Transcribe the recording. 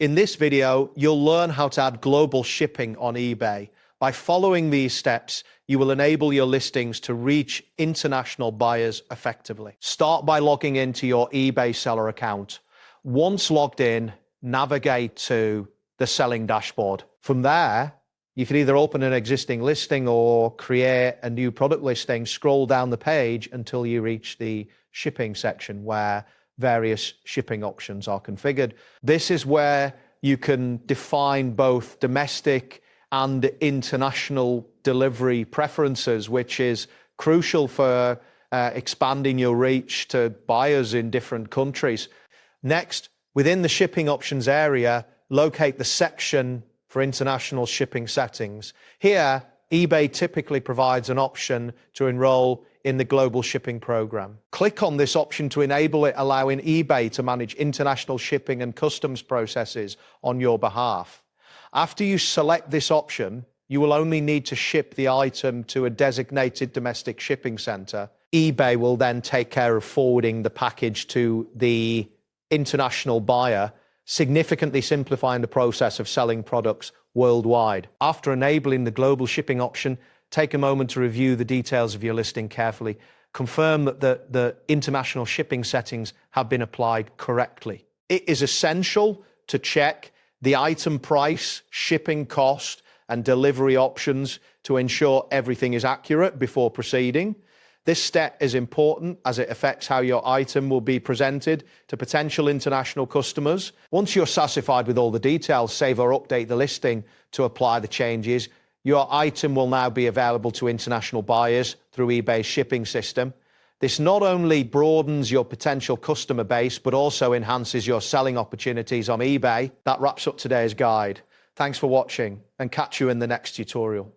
In this video, you'll learn how to add global shipping on eBay. By following these steps, you will enable your listings to reach international buyers effectively. Start by logging into your eBay seller account. Once logged in, navigate to the selling dashboard. From there, you can either open an existing listing or create a new product listing. Scroll down the page until you reach the shipping section where various shipping options are configured. This is where you can define both domestic and international delivery preferences, which is crucial for expanding your reach to buyers in different countries. Next, within the shipping options area, locate the section for international shipping settings. Here, eBay typically provides an option to enroll in the global shipping program. Click on this option to enable it, allowing eBay to manage international shipping and customs processes on your behalf. After you select this option, you will only need to ship the item to a designated domestic shipping center. eBay will then take care of forwarding the package to the international buyer, significantly simplifying the process of selling products worldwide. After enabling the global shipping option, take a moment to review the details of your listing carefully. Confirm that the international shipping settings have been applied correctly. It is essential to check the item price, shipping cost, and delivery options to ensure everything is accurate before proceeding. This step is important as it affects how your item will be presented to potential international customers. Once you're satisfied with all the details, save or update the listing to apply the changes. Your item will now be available to international buyers through eBay's shipping system. This not only broadens your potential customer base, but also enhances your selling opportunities on eBay. That wraps up today's guide. Thanks for watching, and catch you in the next tutorial.